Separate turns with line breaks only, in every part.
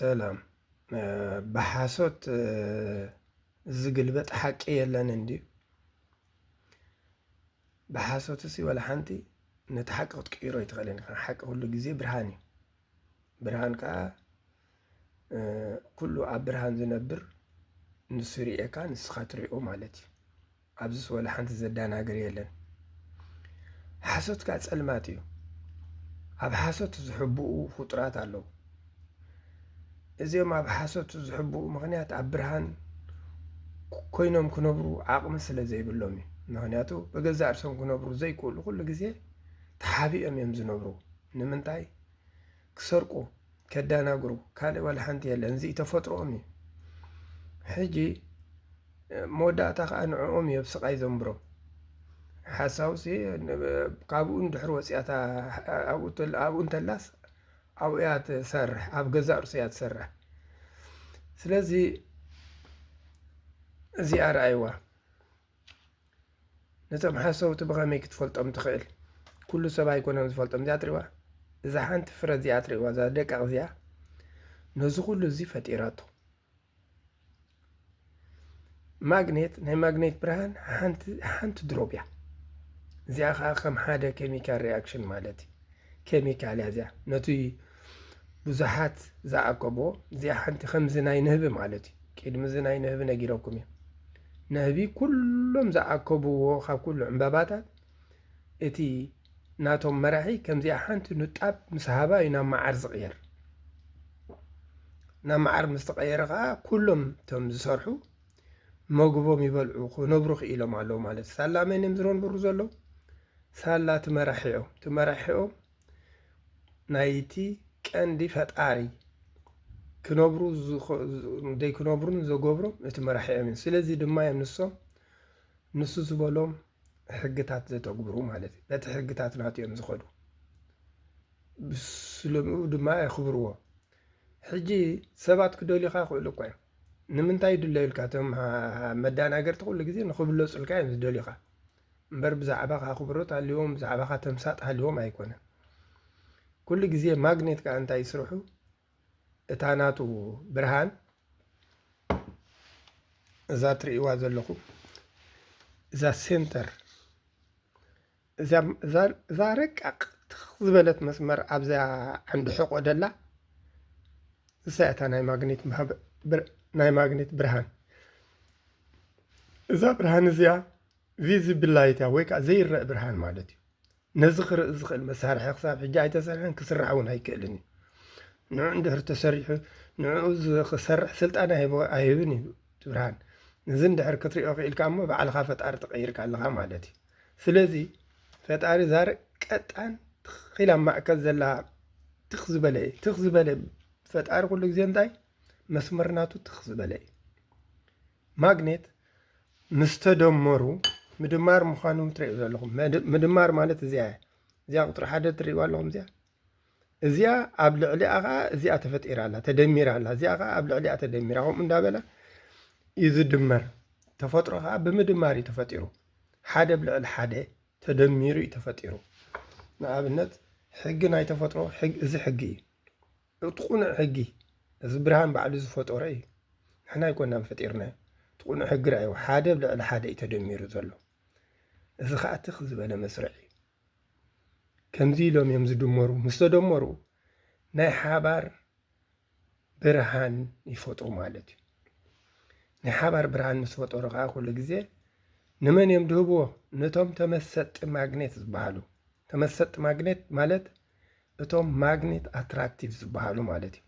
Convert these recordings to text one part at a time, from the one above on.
ሰላም በሓሶት ዝግልበጥ ሓቂ የለን እንድዩ ብሓሶት እሲ ወላ ሓንቲ ነቲ ሓቂ ክትቅይሮ ይትኽእልን ኢኻ። ሓቂ ኩሉ ግዜ ብርሃን እዩ። ብርሃን ከዓ ኩሉ ኣብ ብርሃን ዝነብር ንሱ ሪኤካ ንስኻ ትሪኦ ማለት እዩ። ኣብዚ ወላ ሓንቲ ዘዳናግር የለን። ሓሶት ከዓ ፀልማት እዩ። ኣብ ሓሶት ዝሕብኡ ፍጡራት ኣለዉ። እዚኦም ኣብ ሓሶት ዝሕብኡ ምክንያት ኣብ ብርሃን ኮይኖም ክነብሩ ዓቕሚ ስለ ዘይብሎም እዩ። ምክንያቱ ብገዛ ርእሶም ክነብሩ ዘይክእሉ ኩሉ ግዜ ተሓቢኦም እዮም ዝነብሩ። ንምንታይ? ክሰርቁ፣ ከዳናግሩ፣ ካልእ ወላ ሓንቲ የለን። እዚ ተፈጥሮኦም እዩ። ሕጂ መወዳእታ ከዓ ንዕኦም እዩ ብስቃይ ዘንብሮም። ሓሳውሲ ካብኡ እንድሕር ወፂያታ ኣብኡ እንተላስ ኣብኡ እያ ትሰርሕ፣ ኣብ ገዛ ርእሱ እያ ትሰርሕ። ስለዚ እዚኣ ረኣይዋ ነቶም ሓሰውቲ ብኸመይ ክትፈልጦም ትኽእል? ኩሉ ሰብ ኣይኮነም ዝፈልጦም። እዚኣ ትሪእዋ፣ እዛ ሓንቲ ፍረ እዚኣ ትሪእዋ፣ እዛ ደቃቕ እዚኣ ነዚ ኩሉ እዚ ፈጢራቶ። ማግኔት፣ ናይ ማግኔት ብርሃን ሓንቲ ድሮብ እያ። እዚኣ ከዓ ከም ሓደ ኬሚካል ሪኣክሽን ማለት እዩ። ኬሚካል እያ እዚኣ ነቲ ብዙሓት ዝኣከብዎ። እዚኣ ሓንቲ ከምዚ ናይ ንህቢ ማለት እዩ። ቅድሚ እዚ ናይ ንህቢ ነጊረኩም እየ። ነህቢ ኩሎም ዝኣከብዎ ካብ ኩሉ ዕምባባታት እቲ ናቶም መራሒ ከምዚኣ ሓንቲ ንጣብ ምስ ሃባ እዩ ናብ መዓር ዝቕየር። ናብ መዓር ምስ ተቐየረ ከዓ ኩሎም እቶም ዝሰርሑ መግቦም ይበልዑ ክነብሩ ክኢሎም ኣለዉ ማለት እዩ። ሳላ መን እዮም ዝነብሩ ዘለዉ? ሳላ ትመራሒኦም ትመራሒኦም ናይቲ ቀንዲ ፈጣሪ ክነብሩ ዘይክነብሩን ዘገብሮም እቲ መራሒኦም እዩ። ስለዚ ድማ እዮም ንሶም ንሱ ዝበሎም ሕግታት ዘተግብሩ ማለት እዩ። በቲ ሕግታት ናትዮም ዝኸዱ ብስልምኡ ድማ የኽብርዎ። ሕጂ ሰባት ክደልዩካ ይኽእሉ እኳ እዮም። ንምንታይ ድለዩልካ? እቶም መዳናገርቲ ኩሉ ግዜ ንክብለፁልካ እዮም ዝደልዩካ እምበር ብዛዕባካ ኣኽብሮት ሃልዎም ብዛዕባካ ተምሳጥ ሃልዎም ኣይኮነን። ኩሉ ግዜ ማግኔት ከዓ እንታይ ይስርሑ? እታ ናቱ ብርሃን እዛ ትሪእዋ ዘለኹም እዛ ሴንተር እዛ ረቃቅ ትኽ ዝበለት መስመር ኣብዛ ዓንዲ ሕቆ ደላ እሳ እታ ናይ ማግኔት ብርሃን። እዛ ብርሃን እዚኣ ቪዚብል ላይት እያ ወይ ከዓ ዘይረአ ብርሃን ማለት እዩ። ነዚ ክርኢ ዝኽእል መሳርሒ ክሳብ ሕጂ ኣይተሰርሐን፣ ክስራሕ እውን ኣይክእልን እዩ። ንዑ እንድሕር ተሰሪሑ ንዕኡ ክሰርሕ ስልጣን ኣይህብን እዩ እቲ ብርሃን። እዚ እንድሕር ክትሪኦ ክኢልካ እሞ ባዕልካ ፈጣሪ ተቐይርካ ኣለካ ማለት እዩ። ስለዚ ፈጣሪ ዛር ቀጣን ትኺላ ማእከል ዘላ ትኽ ዝበለ ፈጣሪ ኩሉ ግዜ እንታይ መስመርናቱ ትኽ ዝበለ እዩ። ማግኔት ምስ ተደመሩ ምድማር ምዃኑ ትሪእዩ ዘለኹም። ምድማር ማለት እዚኣ ቁጥሪ ሓደ ትሪእዋ ኣለኹም። እዚኣ ኣብ ልዕሊኣ ከዓ እዚኣ ተፈጢራ ኣላ ተደሚራ ኣላ። እዚኣ ከዓ ኣብ ልዕሊኣ ተደሚራ ከምኡ እንዳበለ እዩ ዝድመር። ተፈጥሮ ከዓ ብምድማር እዩ ተፈጢሩ። ሓደ ብልዕሊ ሓደ ተደሚሩ እዩ ተፈጢሩ። ንኣብነት ሕጊ ናይ ተፈጥሮ እዚ ሕጊ እዩ። እትቁኑዕ ሕጊ እዚ ብርሃን ባዕሉ ዝፈጠሮ እዩ። ንሕና ኣይኮናን ፈጢርናዮ። ትቁኑዕ ሕጊ ርኣዩ ሓደ ብልዕሊ ሓደ እዩ ተደሚሩ ዘሎ። እዚ ከዓ ትኽ ዝበለ መስርዕ እዩ። ከምዚ ኢሎም እዮም ዝድመሩ። ምስ ተደመሩ ናይ ሓባር ብርሃን ይፈጥሩ ማለት እዩ። ናይ ሓባር ብርሃን ምስ ፈጠሩ ከዓ ኩሉ ግዜ ንመን እዮም ድህብዎ? ነቶም ተመሰጢ ማግኔት ዝበሃሉ። ተመሰጢ ማግኔት ማለት እቶም ማግኔት ኣትራክቲቭ ዝበሃሉ ማለት እዩ።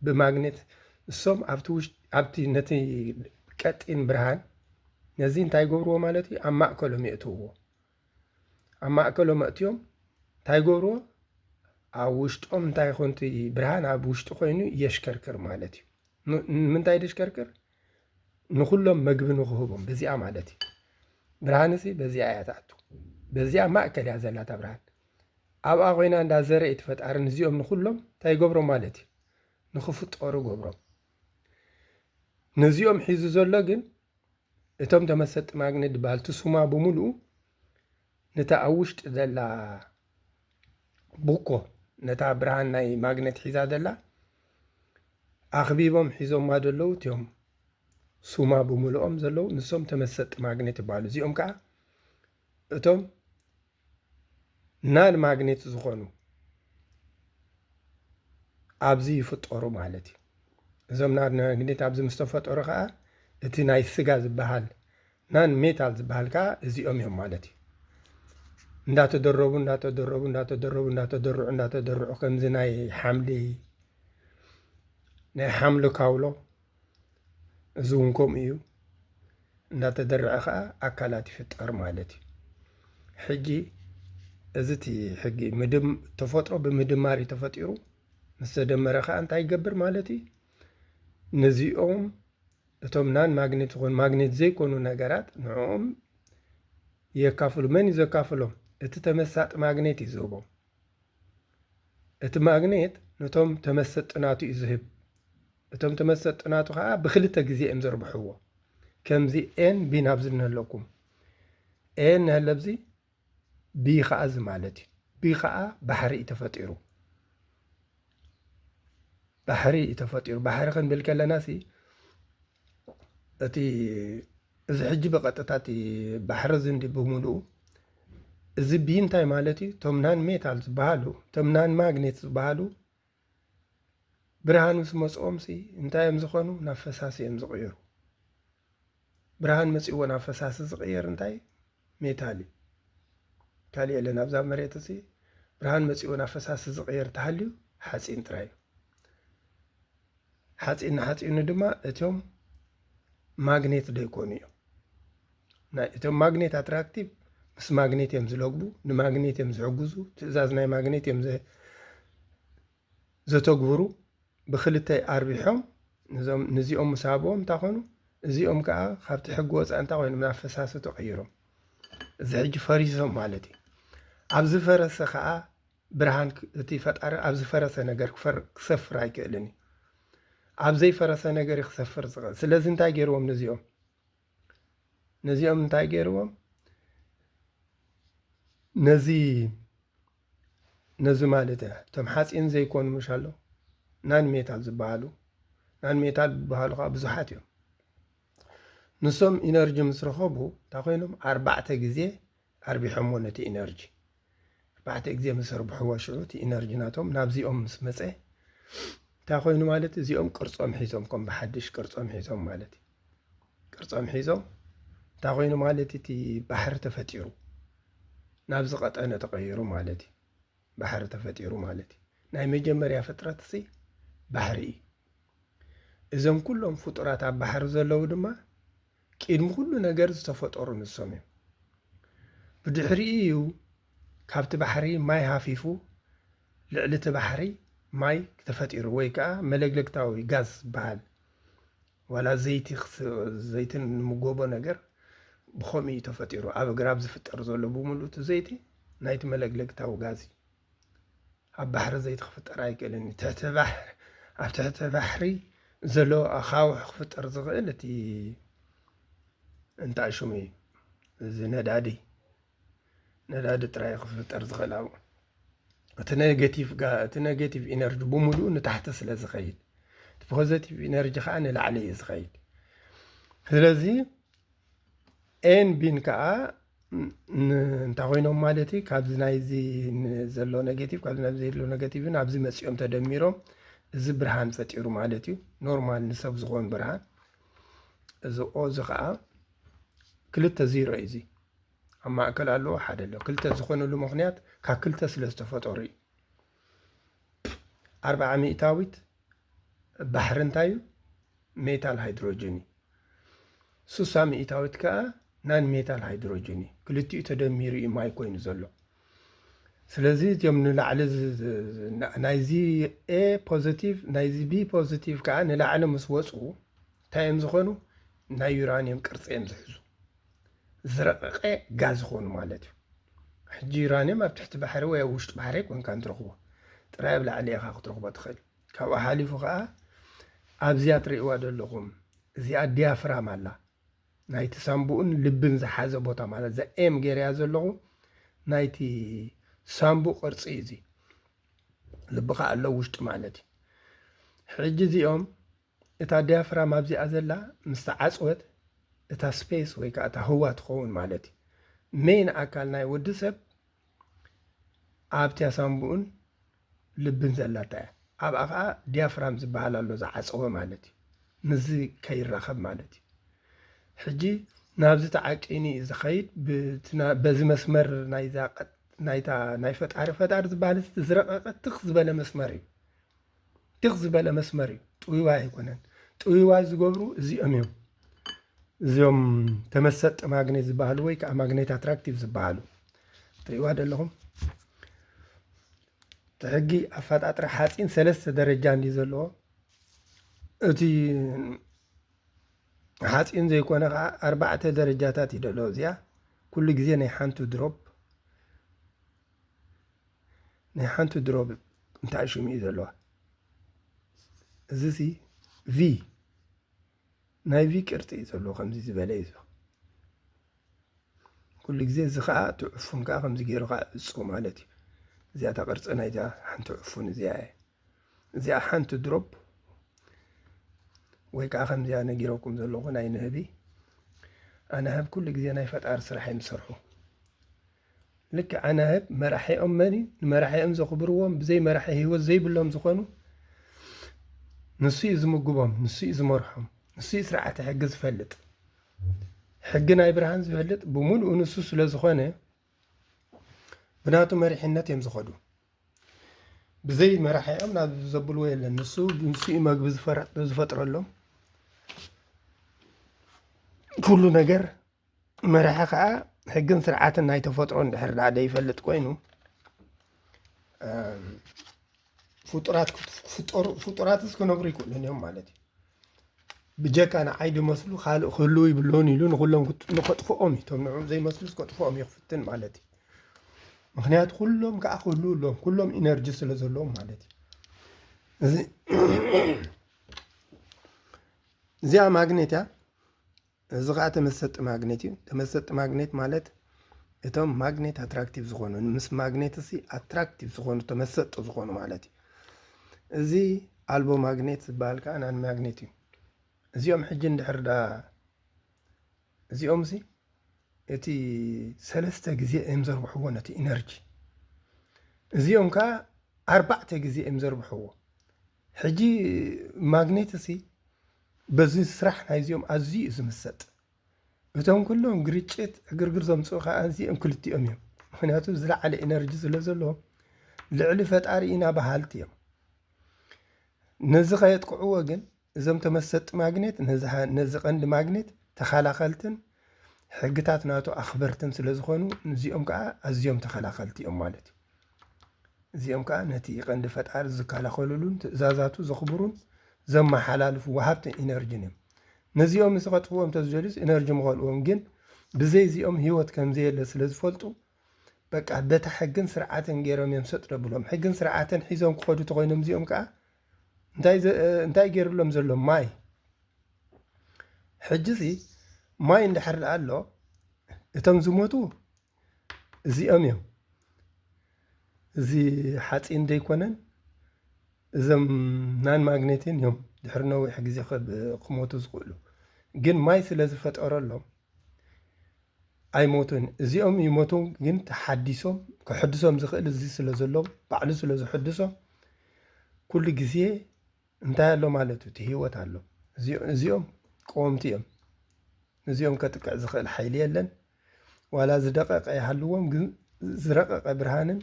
ብማግኔት እሶም ኣብቲ ነቲ ቀጢን ብርሃን ነዚ እንታይ ገብርዎ ማለት እዩ? ኣብ ማእከሎም የእትውዎ። ኣብ ማእከሎም ኣእትዮም እንታይ ገብርዎ? ኣብ ውሽጦም እንታይ ኮንቲ ብርሃን ኣብ ውሽጡ ኮይኑ የሽከርክር ማለት እዩ። ንምንታይ ደሽከርክር? ንኩሎም መግቢ ንክህቦም በዚኣ ማለት እዩ። ብርሃን እዚ በዚኣ እያ ትኣቱ። በዚኣ ማእከል እያ ዘላታ ብርሃን። ኣብኣ ኮይና እንዳዘረአት ፈጣሪ እዚኦም ንኩሎም እንታይ ገብሮም ማለት እዩ? ንክፍጠሩ ገብሮም። ነዚኦም ሒዙ ዘሎ ግን እቶም ተመሰጢ ማግኔት ዝበሃል ትስማ ብምሉኡ ነታ ኣብ ውሽጢ ዘላ ቡኮ ነታ ብርሃን ናይ ማግኔት ሒዛ ዘላ ኣኽቢቦም ሒዞም ማደለዉ እትዮም ሱማ ብምልኦም ዘለዉ ንሶም ተመሰጢ ማግኔት ይበሃሉ። እዚኦም ከዓ እቶም ናን ማግኔት ዝኾኑ ኣብዚ ይፍጠሩ ማለት እዩ። እዞም ናን ማግኔት ኣብዚ ምስ ተፈጠሩ ከዓ እቲ ናይ ስጋ ዝበሃል ናን ሜታል ዝበሃል ከዓ እዚኦም እዮም ማለት እዩ። እንዳተደረቡ እንዳተደረቡ እንዳተደረቡ እንዳተደርዑ ከምዚ ናይ ሓምሊ ካውሎ እዚ እውን ከምኡ እዩ። እንዳተደረዐ ከዓ ኣካላት ይፍጠር ማለት እዩ። ሕጂ እዚ እቲ ሕጊ ተፈጥሮ ብምድማር እዩ ተፈጢሩ ምስ ተደመረ ከዓ እንታይ ይገብር ማለት እዩ። ነዚኦም እቶም ናን ማግኔት ዝኾኑ ማግኔት ዘይኮኑ ነገራት ንዕኦም የካፍሉ። መን እዩ ዘካፍሎም? እቲ ተመሳጢ ማግኔት እዩ ዝህቦም። እቲ ማግኔት ነቶም ተመሰጥናቱ እዩ ዝህብ። እቶም ተመሰጥናቱ ከዓ ብክልተ ግዜ እዮም ዘርብሕዎ። ከምዚ ኤን ቢን ኣብዚ ንህለኩም ኤን ንህለብዚ ቢ ከዓ እዚ ማለት እዩ። ቢ ከዓ ባሕሪ እዩ ተፈጢሩ። ባሕሪ እዩ ተፈጢሩ። ባሕሪ ክንብል ከለና ሲ እቲ እዚ ሕጂ ብቐጥታ እቲ ባሕሪ ዝንዲ ብምሉኡ እዚ ቢ እንታይ ማለት እዩ? እቶም ናን ሜታል ዝበሃሉ እቶም ናን ማግኔት ዝበሃሉ ብርሃን ምስ መፅኦም ሲ እንታይ እዮም ዝኾኑ? ናብ ፈሳሲ እዮም ዝቕየሩ። ብርሃን መፂዎ ናብ ፈሳሲ ዝቕየር እንታይ ሜታል እዩ። ካሊእ የለን። ኣብዛ መሬት እዚ ብርሃን መፂዎ ናብ ፈሳሲ ዝቕየር ተሃልዩ ሓፂን ጥራይ እዩ። ሓፂን ንሓፂኑ ድማ እቶም ማግኔት ዶ ይኮኑ እዮም። እቶም ማግኔት ኣትራክቲቭ ምስ ማግኔት እዮም ዝለግቡ፣ ንማግኔት እዮም ዝሕግዙ፣ ትእዛዝ ናይ ማግኔት እዮም ዘተግብሩ። ብክልተ ኣርቢሖም ነዚኦም ምሳቦም እንታይ ኮኑ? እዚኦም ከዓ ካብቲ ሕጊ ወፃኢ እንታይ ኮይኑ ናብ ፈሳሲ ተቐይሮም እዚ ሕጂ ፈሪሶም ማለት እዩ። ኣብዚ ፈረሰ ከዓ ብርሃን እቲ ፈጣሪ ኣብዚ ፈረሰ ነገር ክሰፍር ኣይክእልን እዩ። ኣብ ዘይፈረሰ ነገር ክሰፍር ዝኽእል። ስለዚ እንታይ ገይርዎም? ነዚኦም እንታይ ገይርዎም? ነዚ ማለት እያ እቶም ሓፂን ዘይኮኑ ምሻሎ ናን ሜታል ዝበሃሉ ከዓ ብዙሓት እዮም። ንሶም ኢነርጂ ምስ ረኸቡ እንታይ ኮይኖም 4 ግዜ ኣርቢሖምዎ ነቲ ኢነርጂ 4 ግዜ ምስ ርብሕዎ ሽዑ እቲ ኢነርጂ ናቶም ናብዚኦም ምስ መፀ እንታይ ኮይኑ ማለት እዚኦም ቅርፆም ሒዞም ከም ብሓድሽ ቅርፆም ሒዞም ማለት እዩ። ቅርፆም ሒዞም እንታይ ኮይኑ ማለት እቲ ባሕሪ ተፈጢሩ ናብ ዝቐጠነ ተቐይሩ ማለት እዩ። ባሕሪ ተፈጢሩ ማለት እዩ። ናይ መጀመርያ ፍጥረት እዚ ባሕሪ እዩ። እዞም ኩሎም ፍጡራት ኣብ ባሕሪ ዘለዉ ድማ ቅድሚ ኩሉ ነገር ዝተፈጠሩ ንሶም እዮም። ብድሕሪኡ ካብቲ ባሕሪ ማይ ሃፊፉ ልዕሊ እቲ ባሕሪ ማይ ተፈጢሩ ወይ ከዓ መለግለግታዊ ጋዝ ዝበሃል ዋላ ዘይቲ ንምጎቦ ነገር ብኸምኡ እዩ ተፈጢሩ። ኣብ እግራብ ዝፍጠር ዘሎ ብምሉእ እቲ ዘይቲ ናይቲ መለግለግታዊ ጋዝ እዩ። ኣብ ባሕሪ ዘይቲ ክፍጠር ኣይክእልን። ኣብ ትሕቲ ባሕሪ ዘሎ ኣኻውሕ ክፍጠር ዝኽእል እቲ እንታይ ሽሙ እዩ እዚ ነዳዲ ጥራይ ክፍጠር ዝኽእል ኣብኡ እቲ ኔጌቲቭ ኢነርጂ ብምሉእ ንታሕቲ ስለ ዝኸይድ እቲ ፖዘቲቭ ኢነርጂ ከዓ ንላዕሊ እዩ ዝኸይድ። ስለዚ ኤን ቢን ከዓ እንታይ ኮይኖም ማለት እዩ ካብዚ ናይዚ ዘሎ ኔጌቲቭ ካብዚ ናብዚ ዘሎ ኔጌቲቭን ኣብዚ መፂኦም ተደሚሮም እዚ ብርሃን ፈጢሩ ማለት እዩ። ኖርማል ንሰብ ዝኾን ብርሃን እዚ ኦዚ ከዓ 2 ዜሮ እዩ። እዚ ኣብ ማእከል ኣለዎ ሓደ ኣሎ። 2 ዝኾነሉ ምክንያት ካብ 2 ስለ ዝተፈጠሩ እዩ። 40 ሚእታዊት ባሕሪ እንታይ እዩ? ሜታል ሃይድሮጅን እዩ። 60 ሚእታዊት ከዓ ናን ሜታል ሃይድሮጅን እዩ። ክልቲኡ ተደሚሩ እዩ ማይ ኮይኑ ዘሎ። ስለዚ እዚኦም ንላዕሊ ናይዚ ኤ ፖዚቲቭ ናይዚ ቢ ፖዚቲቭ ከዓ ንላዕሊ ምስ ወፁ እንታይ እዮም ዝኾኑ? ናይ ዩራኒየም ቅርፂ እዮም ዝሕዙ። ዝረቐቐ ጋዝ ዝኾኑ ማለት እዩ። ሕጂ ዩራኒየም ኣብ ትሕቲ ባሕሪ ወይ ኣብ ውሽጢ ባሕሪ ኮንካ ንትረኽቦ ጥራይ ኣብ ላዕሊ ኢኻ ክትረኽቦ ትኽእል። ካብኡ ሓሊፉ ከዓ ኣብዚያ ትሪእዋ ዘለኹም እዚኣ ዲያፍራም ኣላ ናይቲ ሳምቡኡን ልብን ዝሓዘ ቦታ ማለት ዛ ኤም ጌርያ ዘለኹ ናይቲ ሳምቡእ ቅርፂ እዚ ልቢ ከዓ ኣሎ ውሽጢ ማለት እዩ። ሕጂ እዚኦም እታ ዲያፍራም ኣብዚኣ ዘላ ምስ ተዓፅወት እታ ስፔስ ወይ ከዓ እታ ህዋ ትኸውን ማለት እዩ ሜን ኣካል ናይ ወዲ ሰብ ኣብቲ ኣሳምቡኡን ልብን ዘላታ እያ ኣብኣ ከዓ ዲያፍራም ዝበሃል ኣሎ ዝዓፀወ ማለት እዩ ምዝ ከይራኸብ ማለት እዩ ሕጂ ናብዚ ተዓቂኒ እዩ ዝኸይድ በዚ መስመር ናይ ፈጣሪ ዝበሃል ዝረቐቐ ትኽ ዝበለ መስመር እዩ ትኽ ዝበለ መስመር እዩ ጥውይዋ ኣይኮነን ጥውይዋ ዝገብሩ እዚኦም ተመሰጢ ማግኔት ዝበሃሉ ወይ ከዓ ማግኔት ኣትራክቲቭ ዝበሃሉ ትሪእዋ ዘለኹም ሕጊ ኣፈጣጥራ ሓፂን 3 ደረጃ እንዲ ዘለዎ እቲ ሓፂን ዘይኮነ ከዓ 4 ደረጃታት እዩ ዘለዎ እዚኣ ኩሉ ግዜ ናይ ሓንቲ ድሮብ እንታይ ሽሙ እዩ ዘለዋ እዚ ቪ ናይ ቪ ቅርፂ እዩ ዘለዎ ከምዚ ዝበለ እዩ ኩሉ ግዜ እዚ ከዓ ትዕፉን ከዓ ከምዚ ገይሩ ከዓ እፁ ማለት እዩ እዚኣ ተቅርፂ ናይታ ሓንቲ ዕፉን እዚኣ ሓንቲ ድሮብ ወይ ከዓ ከምዚኣ ነጊረኩም ዘለኹ ናይ ንህቢ ኣናህብ ኩሉ ግዜ ናይ ፈጣሪ ስራሕ እዮም ዝሰርሑ ልክ ኣናህብ መራሒኦም መን ንመራሒኦም ዘኽብርዎም ብዘይ መራሒ ሂወት ዘይብሎም ዝኾኑ ንሱ እዩ ዝምግቦም ንሱ እዩ ዝመርሖም ንሱ እዩ ስርዓተ ሕጊ ዝፈልጥ ሕጊ ናይ ብርሃን ዝፈልጥ ብምሉኡ ንሱ ስለ ዝኾነ ብናቱ መሪሕነት እዮም ዝኸዱ ብዘይ መራሒኦም ናብ ዘብልዎ የለን ንሱ እዩ መግቢ ዝፈጥረሎም ኩሉ ነገር መራሒ ከዓ ሕግን ስርዓትን ናይ ተፈጥሮ እንድሕር ዳኣ ይፈልጥ ኮይኑ ፍጡራትስ ክነብሩ ይክእሉን እዮም ማለት እዩ ብጀካ ንዓይ ድመስሉ ካልእ ክህልው ይብሎን ኢሉ ንኩሎም ንከጥፍኦም እቶም ንዑ ዘይመስሉስ ከጥፍኦም ይኽፍትን ማለት እዩ ምክንያቱ ኩሎም ከዓ ክህልው ኣለዎም ኩሎም ኢነርጂ ስለ ዘለዎም ማለት እዩ እዚኣ ማግኔት እያ እዚ ከዓ ተመሰጢ ማግኔት እዩ ተመሰጢ ማግኔት ማለት እቶም ማግኔት ኣትራክቲቭ ዝኾኑ ምስ ማግኔት እዚ ኣትራክቲቭ ዝኾኑ ተመሰጢ ዝኾኑ ማለት እዩ እዚ ኣልቦ ማግኔት ዝበሃል ከዓ ናን ማግኔት እዩ እዚኦም ሕጂ እንድሕር ዳ እዚኦም እቲ 3 ግዜ እዮም ዘርብሕዎ ነቲ ኢነርጂ እዚኦም ከዓ 4 ግዜ እዮም ዘርብሕዎ ሕጂ ማግኔት በዚ ስራሕ ናይ እዚኦም ኣዝዩ እዩ ዝምሰጥ እቶም ኩሎም ግርጭት ዕግርግር ዘምፅኡ ከዓ እዚኦም ክልቲኦም እዮም ምክንያቱ ዝለዓለ ኢነርጂ ስለ ዘለዎም ልዕሊ ፈጣሪ ኢና በሃልቲ እዮም ነዚ ከየጥቅዕዎ ግን እዞም ተመሰጢ ማግኔት ነዚ ቀንዲ ማግኔት ተኸላኸልትን ሕግታት ናቱ ኣኽበርትን ስለ ዝኾኑ እዚኦም ከዓ ኣዝዮም ተኸላኸልቲ እዮም ማለት እዩ እዚኦም ከዓ ነቲ ቀንዲ ፈጣሪ ዝከላኸልሉን ትእዛዛቱ ዘኽብሩን ዘመሓላልፉ ወሃብቲ ኢነርጂን እዮም ነዚኦም ምስ ከጥፍዎም ተዝደልዩስ ኢነርጂ ምኸልዎም ግን ብዘይ እዚኦም ሂወት ከምዘየለ ስለ ዝፈልጡ በቃ በታ ሕግን ስርዓትን ገይሮም እዮም ሰጥ ደብሎም ሕግን ስርዓትን ሒዞም ክኸዱ ተኮይኖም እዚኦም ከዓ እንታይ ገይሩሎም ዘሎ ማይ ሕጂ ማይ እንድሕር ኣሎ እቶም ዝሞቱ እዚኦም እዮም እዚ ሓፂን ዘይኮነን እዞም ናን ማግኔትን እዮም ድሕሪ ነዊሕ ግዜ ክሞቱ ዝኽእሉ ግን ማይ ስለ ዝፈጠረሎም ኣይሞቱን እዚኦም ይሞቱ ግን ተሓዲሶም ክሕድሶም ዝኽእል እዚ ስለ ዘሎም ባዕሉ ስለ ዝሕድሶም ኩሉ ግዜ እንታይ ኣሎ ማለት እዩ እቲ ሂወት ኣሎ እዚኦም ቆወምቲ እዮም እዚኦም ከጥቅዕ ዝኽእል ሓይሊ የለን ዋላ ዝደቀቀ ይሃልዎም ግን ዝረቀቀ ብርሃንን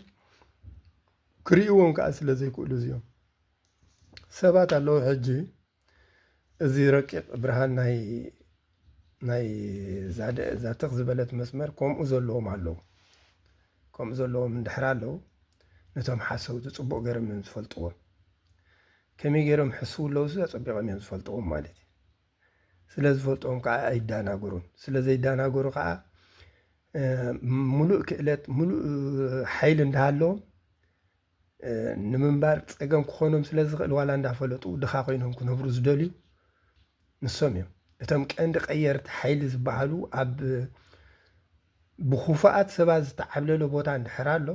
ክርእዎም ከዓ ስለ ዘይክእሉ እዚኦም ሰባት ኣለዉ ሕጂ እዚ ረቂቕ ብርሃን ናይ ዛትኽ ዝበለት መስመር ከምኡ ዘለዎም ኣለዉ ከምኡ ዘለዎም እንድሕር ኣለዉ ነቶም ሓሰውቲ ፅቡቅ ገይሮም እዮም ዝፈልጥዎም ከመይ ገይሮም ሕስቡ ኣለዉ ፀቢቖም እዮም ዝፈልጥዎም ማለት እዩ ስለ ዝፈልጥዎም ከዓ ኣይዳናገሩን ስለ ዘይዳናገሩ ከዓ ሙሉእ ክእለት ሙሉእ ሓይሊ እንዳሃለዎም ንምንባር ፀገም ክኾኖም ስለ ዝኽእል ዋላ እንዳፈለጡ ድኻ ኮይኖም ክነብሩ ዝደልዩ ንሶም እዮም እቶም ቀንዲ ቀየርቲ ሓይሊ ዝበሃሉ ኣብ ብኹፋኣት ሰባት ዝተዓብለለ ቦታ እንድሕር ኣሎ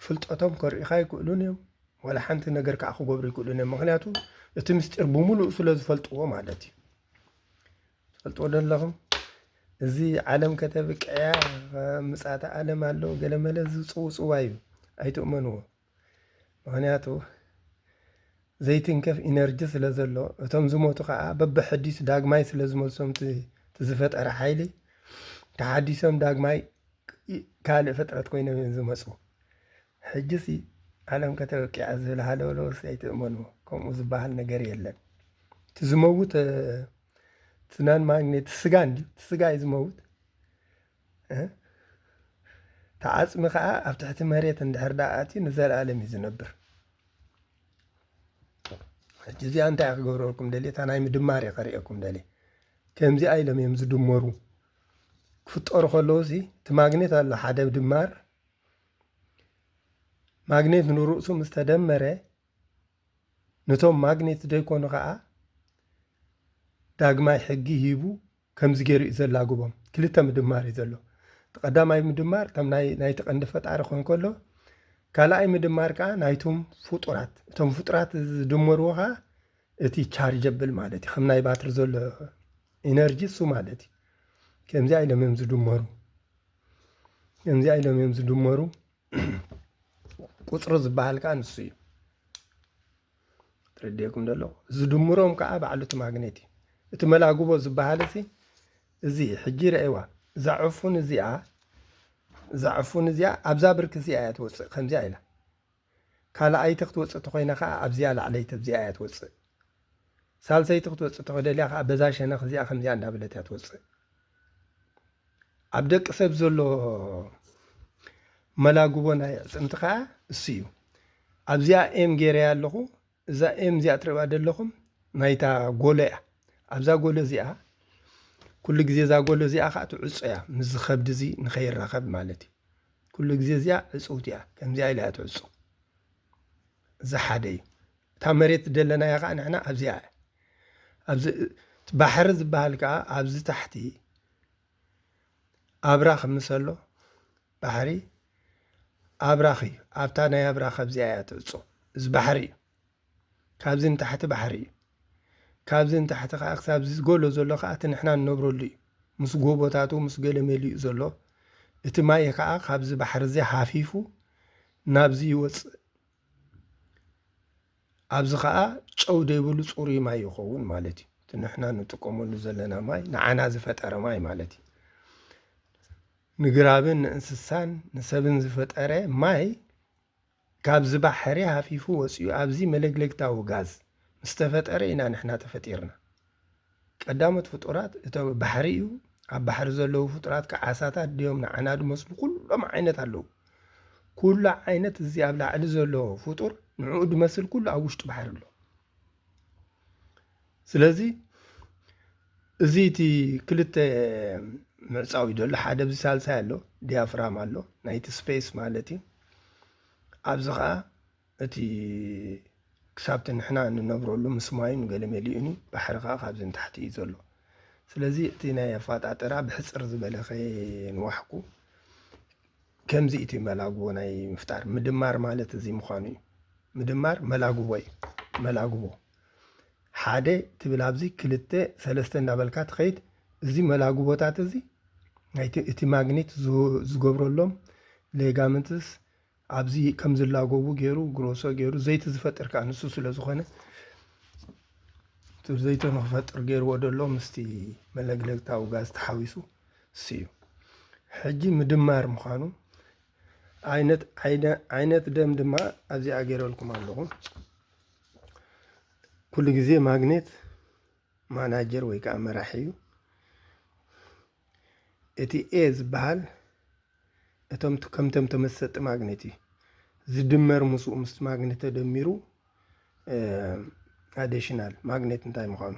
ፍልጠቶም ከርእኻ ይክእሉን እዮም ولا حنت نجر كأخو قبري كلنا مغنياتو تمستر بملو سلز فلتوا مالتي فلتوا لهم زي عالم كتبك يا مساعة عالم الله قال ملز صوايو أي تؤمنوا مغنياتو زي تنكف إنرجي سلزلو تمزمو تقع بب حديث داق ماي سلزمو سمت تزفت أرحيلي تحديثهم داق ماي كالي فترة كوينة من زمسو حجسي عالم كتبك عزل هالو لو سيتؤمنوا كم زبال نجار يلن تزموت تنان ماغنيت تسغا يزموت تعصم خا افتحت مريت اندحر دااتي نزل عالم يزنبر حجزي انت اغوركم دلي تناي مدماري قريكم دلي كمزي ايلم يمز دمرو فطور خلوزي تماغنيت الله حدا دمار ماغنيت نورؤسو مستدمره نتوم ماغنيت ديكونو خا داغماي حقي هيبو كمز غير يزلاغوبم كلتا مدمار يزلو تقداماي مدمار تم ناي تقند فطار خون كلو كالاي مدمار كا نايتوم فطورات توم فطورات دمروها اتي تشارجبل مالتي خمناي باتر زلو انرجي سو مالتي كمزي ايلم يمز دمرو كمزي ايلم يمز دمرو قطر زبال كان نسي ترديكم دلو زدمروم كا بعلت ماغنيتي اتملاغوبو زبالسي زي حجير ايوا زعفون زيا ابزا برك زي ايات وص خمزي ايلا كالا اي تخت وص تخوينا خا ابزيا لعليت بزي ايات وص سالسي تخت وص تخدليا خا بزا شنخ زي خمزي اندا بلتات وص عبدك سب زلو ملاغوبونا صنتخا اسيو ابزيا ام غير يالخو اذا ام زي اتربا دلخم نايتا غوليا ابزا غول زيا كل غزي زا غول زيا خا تعصيا مز خبد زي نخير رخب مالتي كل غزي زيا عصوتيا كم زي لا تعصو زحدي تا مريت دلنا يا خا نحنا ابزيا ابز بحر زبالكا ابز تحتي ابراخ مسلو بحري ابراخي ابتانا يا ابراخ ابزيا تعصو از بحري كابزين تحت بحري كابزين تحت خاكساب زغولو زلو خاطر نحنا نبرولي مس غوبوتاتو مس غلميلي زلو اتماي كا خابز بحر زي حافيفو نابزي يوص ابز خا چو ديبلو صوري ماي يخون مالتي نحنا نتقوملو زلنا ماي نعنا زفطر ماي مالتي نغرابن انسسان نسبن زفطر ماي كابز بحري حافيفو وصيو ابزي ملغلغتاو غاز مستفطر إنا نحنا تفطيرنا قدامت فطورات اتو بحريو اب بحر زلو فطورات كعاساتات ديوم نعناد مسلو كلهم عينت አለው كل عينت زي ابلا على زلو فطور نعود مسل كل اوشط بحر له ስለዚህ እዚቲ ክልተ መጻዊ ደለ ሓደ ብሳልሳ ያለው ዲያፍራም አለው ናይት ስፔስ ማለት ኣብዝኻ እቲ كسبت نحنا ننبرولو مسماين قلمليوني بحرقا خابزن تحتي يزولو سلازي اتينا يا فاطاطرا بحصر زبلخي نوحكو كمزي اتي ملاغو ناي مفتار مدمار مالت زي مخاني مدمار ملاغو حاده تبلابزي كلته ثلاثه نابلكا تخيت زي ملاغو بوتات زي اتي ماغنيت زغبرولوم ليغامنتس ابزي كمزلاغوبو غيرو غروسو غيرو زيت زفطر كانسو سلازخونه زيت نخفطر غير ودلو مستي ملغلغتاو غاز تحويسو سيو حجي مدمار مخانو عينت دم دما ابزي اغيرولكم علوم كل غزي ماغنيت ماناجر ويكا مراحيو اتي از بحال اتم كمتم تمسط ماغنيتي زدمر مسو مست ماغنيت دميرو اديشنال ماغنيت انتاي مخانو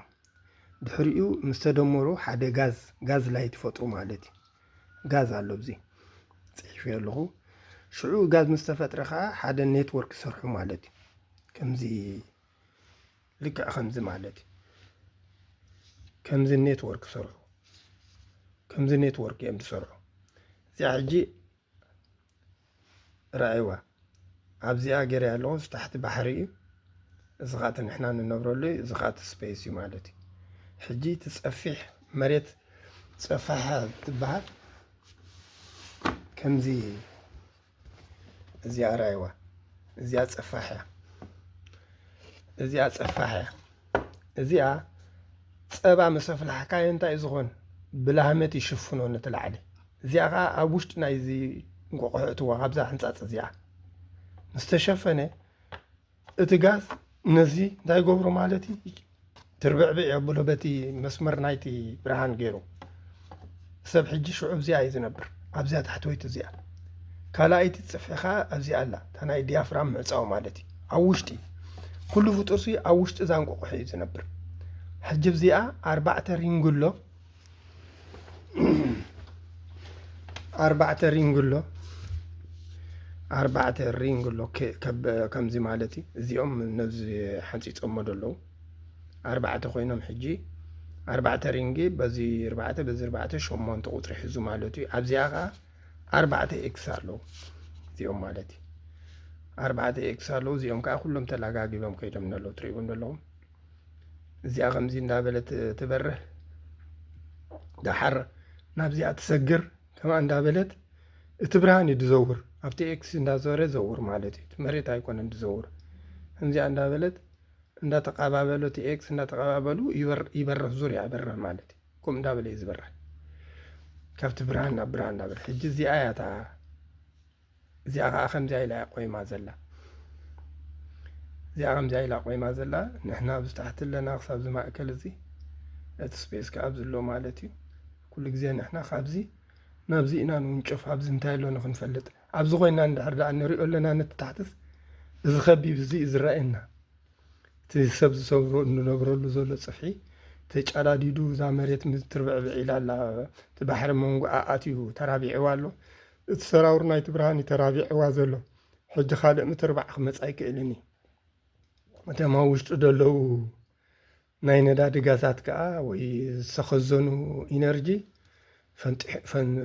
دحريو مستدمرو حدا غاز لايت فطرو مالتي غاز አለው بزي صحيح يلغو شعو غاز مستفطرخا حدا نيتورك سرحو مالتي كمزي لك خمزي مالتي كمزي نيتورك سرحو كمزي نيتورك يم سرحو زي حجي رأيوا أبزيا جري اللو تحت بحري زغات نحنا ننبرولي زغات سبيس مالتي حجي تصفح مريت تصفحها تبعت كمزي زي رايوة زي تصفحها زي تصفحها زي صبا مسفل حكاية انت يزغون بلهمت يشفنو نتلعلي زي أبوشت نايزي نقوقعتوا غابزا حنصاص زي مستشفنه اتغاز نزي داي غبرو مالتي تربع يعبلو بتي مسمر نايتي برهان غيرو سب حجي شعوب زي يزنبر ابزا تحتويت زي كالايتي تصفخا ابزي الله تناي ديافرام مصاو مالتي اوشتي كل فطرسي اوشت زان قوقح يزنبر حجب زيا 4 رينغلو 4 رينغلو 4 رينغلو كم زي مالتي زيهم نفسي حنسي تصمدلو 4 خوينهم حجي 4 رينجي بزي 4 شومون تقطر حزو مالتي ابزياغا 4 اكس الو زيهم مالتي 4 اكس الو زيهم كا كلهم تلاغاغيبم كيدم نلو تريون دلهم زيا خمزي اندابلت تبره دحر نابزيا تسجر كما اندابلت اتبرهان يدزور ابتي اكس اندازوره زور مالتي مريت ايكون اندزور انزي اندابلت እንዳ ተቀባበሉ ቲኤክስ እንዳ ተቀባበሉ ይበረህ ዙሪያ በረህ ማለት ኩም እንዳበለ ይዝበረህ ከብት ብርሃንና ብርሃንና ብር ሕጂ እዚ ኣያታ እዚኣ ከዓ ከምዚ ኢላ ቆይማ ዘላ እዚኣ ከምዚ ኢላ ቆይማ ዘላ ንሕና ብዝታሕቲ ኣለና ክሳብ ዝማእከል እዚ እቲ ስፔስ ከዓ ብዝሎ ማለት እዩ ኩሉ ግዜ ንሕና ካብዚ ናብዚ ኢና ንውንጨፍ ኣብዚ እንታይ ኣሎ ንክንፈልጥ ኣብዚ ኮይና እንድሕር ዳኣ ንሪኦ ኣለና ነቲ ታሕትስ እዚ ከቢብ እዚ ዝረአየና تسب زور نبرل زول صفحي تجالاديدو زامريت متربع إلى تبحر منغو آتيو ترابع والو تسراور نايت برهاني ترابع وازلو حج خالق متربع خمس أيك إلني متى ما وشت دلو ناين دا دغاسات كا وي سخزونو إنرجي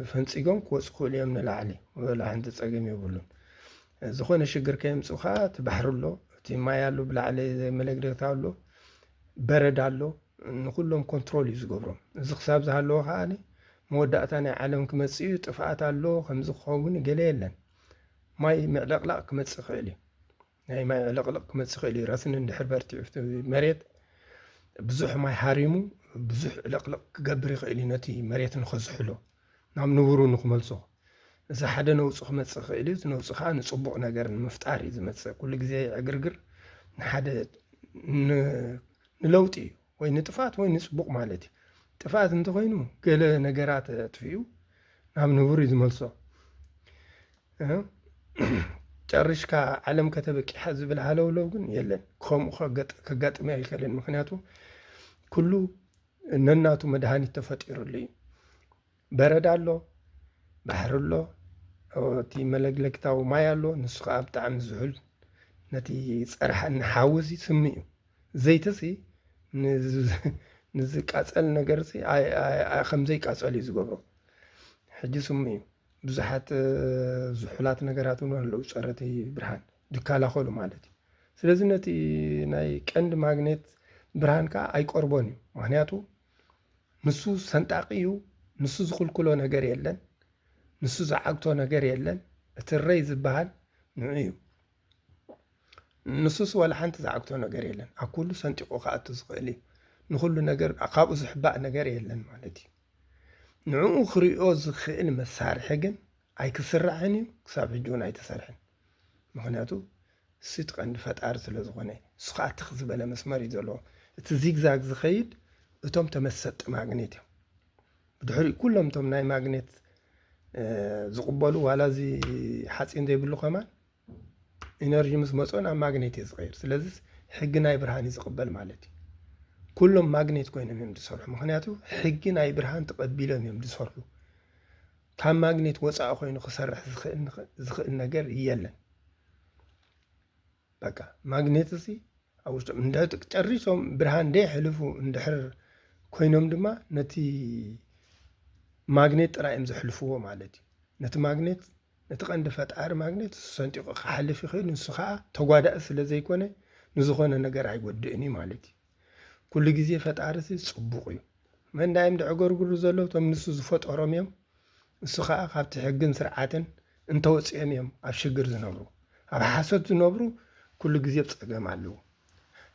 فنصيغون كوصخول يمن العلي ولا عند صقم يبلون زخونه شجر كيم صخا تبحرلو ما يالو بالعلي زي ملك تاولو برد علو نخلهم كنترول يزغبرهم زخ حساب زهالو خاني موداتاني عالم كمصيو طفات علو خمز خوون قليلن ماي معلقلق كمص خيلي هاي ماي معلقلق كمص خيلي راسن اندحر برتي مريت بزح ماي حاريمو بزح لقلق قبري خيلي نتي مريت نخزحلو نعم نورو نخملصو إذا حدا نوصخ متصخ إلي نوصخها نصبق نجار مفتاري إذا متصخ كل جزء عقرقر نحدا نلوتي وين نتفات وين نصبق مالتي تفات انت وينو قال نجارات تفيو نعم نوري إذا ملصو تعرش كعلم كتبك حزب العلو لوجن يلا كم خجت كجت ما يكلم مخناتو كله نناتو مدهاني تفتير لي برد علو بحرلو او تي ملقلق تاو ما يالو نسخه بتاعم زحل نتي صرح نحاوزي سميو زيتسي نزقاصل نغرسي اي خمزي قاصل يزغبرو حجي سميو بزحات زحلات نغراتو لو صرتي برهان دكالا خلو مالتي ስለዚህ ነቲ ናይ ቀንድ ማግኔት ብርሃን ካ ኣይቆርቦን እዩ ምክንያቱ ንሱ ሰንጣቂዩ ንሱ ዝኽልክሎ ነገር የለን ንሱ ዝዓግቶ ነገር የለን እቲ ረይ ዝበሃል ንዑዩ ንሱስ ወላ ሓንቲ ዝዓግቶ ነገር የለን ኣብ ኩሉ ሰንጢቁ ከኣቱ ዝኽእል እዩ ንኩሉ ነገር ካብኡ ዝሕባእ ነገር የለን ማለት እዩ ንዕኡ ክሪኦ ዝኽእል መሳርሒ ግን ኣይክስራሕን እዩ ክሳብ ሕጂ እውን ኣይተሰርሕን ምክንያቱ ስት ቀንዲ ፈጣሪ ስለ ዝኾነ እሱ ከዓ ትኽ ዝበለ መስመር እዩ ዘለዎ እቲ ዚግዛግ ዝኸይድ እቶም ተመሰጢ ማግኔት እዮም ብድሕሪኡ ኩሎም እቶም ናይ ማግኔት ዝቕበሉ ዋላ እዚ ሓፂን ዘይብሉ ከማን ኢነርጂ ምስ መፅኦን ኣብ ማግኔት እዩ ዝቐይር ስለዚ ሕጊ ናይ ብርሃን እዩ ዝቕበል ማለት እዩ ኩሎም ማግኔት ኮይኖም እዮም ዝሰርሑ ምክንያቱ ሕጊ ናይ ብርሃን ተቐቢሎም እዮም ዝሰርሑ ካብ ማግኔት ወፃኢ ኮይኑ ክሰርሕ ዝኽእል ነገር የለን በቃ ማግኔት እዚ ኣብ ውሽጦም ጨሪሶም ብርሃን ደይሕልፉ እንድሕር ኮይኖም ድማ ነቲ ማግኔት ጥራይ እዮም ዘሕልፍዎ ማለት እዩ ነቲ ማግኔት نتقند فتار ماغنيت سنتيق خحلف يخيل نسخا تغوادا سلا زيكون نزخونه ነገር አይጎድእኒ ማለት ኩሉ ግዜ ፈጣሪሲ ጽቡቕ እዩ መንዳይም ደዕጎርጉሩ ዘለው ቶም ንሱ ዝፈጠሮም እዮም ንሱ ከዓ ካብቲ ሕግን ስርዓትን እንተወፅኦም እዮም ኣብ ሽግር ዝነብሩ ኣብ ሓሶት ዝነብሩ ኩሉ ግዜ ብፀገም ኣለዎ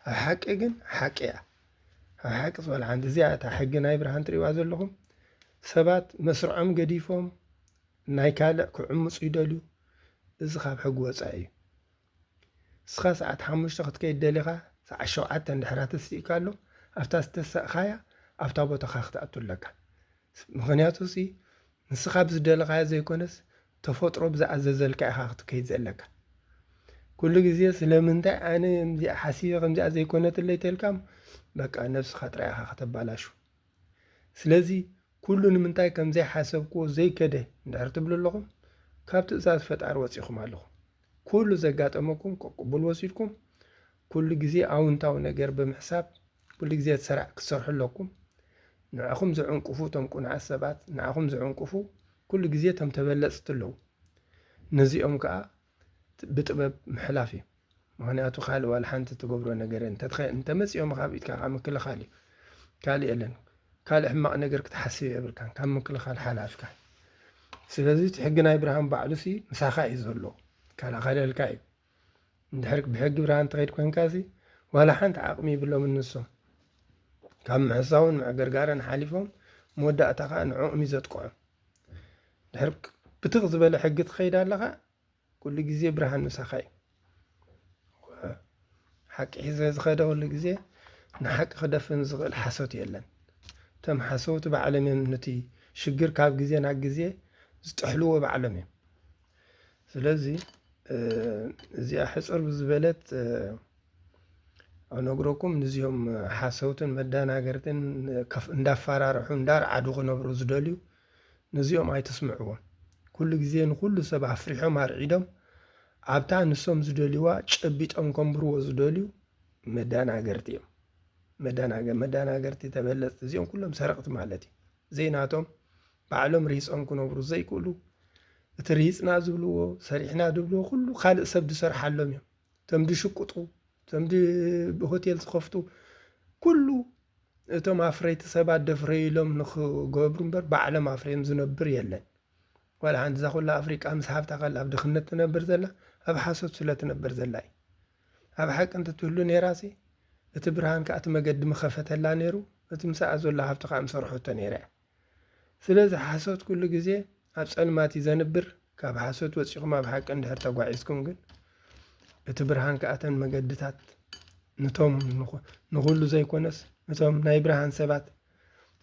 ኣብ ሓቂ ግን ሓቂ እያ ኣብ ሓቂ ዝበልዓንቲ እዚኣ እታ ሕጊ ናይ ብርሃን ትሪእዋ ዘለኹም ሰባት መስርዖም ገዲፎም ናይ ካልእ ክዕምፁ ይደልዩ እዚ ካብ ሕጊ ወፃኢ እዩ እስኻ ሰዓት 5 ክትከይድ ደሊኻ ሰዓት 7 እንድሕር ተስኢካ ኣሎ ኣብታ ዝተሰቕኻያ ኣብታ ቦታኻ ክትኣቱ ኣለካ ምክንያቱ እዚ ንስኻ ብዝደለኻዮ ዘይኮነስ ተፈጥሮ ብዝኣዘዘልካ ኢኻ ክትከይድ ዘለካ ኩሉ ግዜ ስለምንታይ ኣነ ከምዚኣ ሓሲበ ከምዚኣ ዘይኮነትለይ ተልካ በቃ ነብስኻ ጥራይ ኢኻ ከተባላሹ ስለዚ ኩሉ ንምንታይ ከምዘይ ሓሰብክዎ ዘይከደ እንድሕር ትብሉ ኣለኹም ካብ ትእዛዝ ፈጣሪ ወፂኹም ኣለኹም ኩሉ ዘጋጠመኩም ቅቡል ወሲድኩም ኩሉ ግዜ ኣውንታዊ ነገር ብምሕሳብ ኩሉ ግዜ ተሰራዕ ክሰርሑ ኣለኩም ንዓኹም ዝዕንቅፉ ቶም ቁኑዓት ሰባት ንዓኹም ዝዕንቅፉ ኩሉ ግዜ ቶም ተበለፅቲ ኣለዉ ነዚኦም ከዓ ብጥበብ ምሕላፍ እዩ ምክንያቱ ካልእ ዋላ ሓንቲ ትገብሮ ነገር እንተመፂኦም ካብ ኢድካ ካብ ምክልኻል እዩ ካልእ የለን ካልእ ሕማቕ ነገር ክትሓስብ የብልካን ካብ ምክልኻል ሓላፍካ ስለዚ እቲ ሕጊ ናይ ብርሃን ባዕሉሲ ምሳኻ እዩ ዘሎ ከላኸለልካ እዩ እንድሕር ብሕጊ ብርሃን ተኸይድ ኮንካሲ ዋላ ሓንቲ ዓቕሚ ይብሎም እንሶም ካብ ምሕሳውን ምዕግርጋርን ሓሊፎም መወዳእታ ከዓ ንዕኦም እዩ ዘጥቅዖም ድሕር ብትኽ ዝበለ ሕጊ ትኸይድ ኣለኻ ኩሉ ግዜ ብርሃን ምሳኻ እዩ ሓቂ ሒዘ ዝኸደ ኩሉ ግዜ ንሓቂ ክደፍን ዝኽእል ሓሶት የለን እቶም ሓሰውቲ ባዕሎም እዮም ነቲ ሽግር ካብ ግዜ ናብ ግዜ ዝጥሕልዎ ባዕሎም እዮም ስለዚ እዚኣ ሕፅር ብዝበለት ኣነግረኩም ንዚኦም ሓሰውትን መደናገርትን እንዳፈራርሑ እንዳርዓዱ ክነብሩ ዝደልዩ ነዚኦም ኣይተስምዕዎም ኩሉ ግዜ ንኩሉ ሰብ ኣፍሪሖም ኣርዒዶም ኣብታ ንሶም ዝደልይዋ ጨቢጦም ከንብርዎ ዝደልዩ መደናገርቲ እዮም መደናገርቲ ተበለፅቲ እዚኦም ኩሎም ሰረቕቲ ማለት እዩ ዘይናቶም ባዕሎም ሪፆም ክነብሩ ዘይክእሉ እቲ ሪፅና ዝብልዎ ሰሪሕና ድብልዎ ኩሉ ካልእ ሰብ ድሰርሓሎም እዮም እቶም ድሽቁጡ እቶም ብሆቴል ዝኸፍቱ ኩሉ እቶም ኣፍረይቲ ሰባት ደፍረይሎም ንክገብሩ እምበር ባዕሎም ኣፍረዮም ዝነብር የለን ዋላ ሓንቲ እዛ ኩላ ኣፍሪቃ ምስ ሃብታ ካል ኣብ ድኽነት ትነብር ዘላ ኣብ ሓሶት ስለ ትነብር ዘላ እዩ ኣብ ሓቂ እንተትህሉ ነይራሲ እቲ ብርሃን ከዓ እቲ መገዲ መኸፈተላ ነይሩ እቲ ምሳኣ ዘሎ ሃብቲ ከዓ ምሰርሖቶ ነይራ እያ ስለዚ ሓሶት ኩሉ ግዜ ኣብ ፀልማት እዩ ዘንብር ካብ ሓሶት ወፂኹም ኣብ ሓቂ እንድሕር ተጓዒዝኩም ግን እቲ ብርሃን ከኣተን መገድታት ነቶም ንኩሉ ዘይኮነስ ነቶም ናይ ብርሃን ሰባት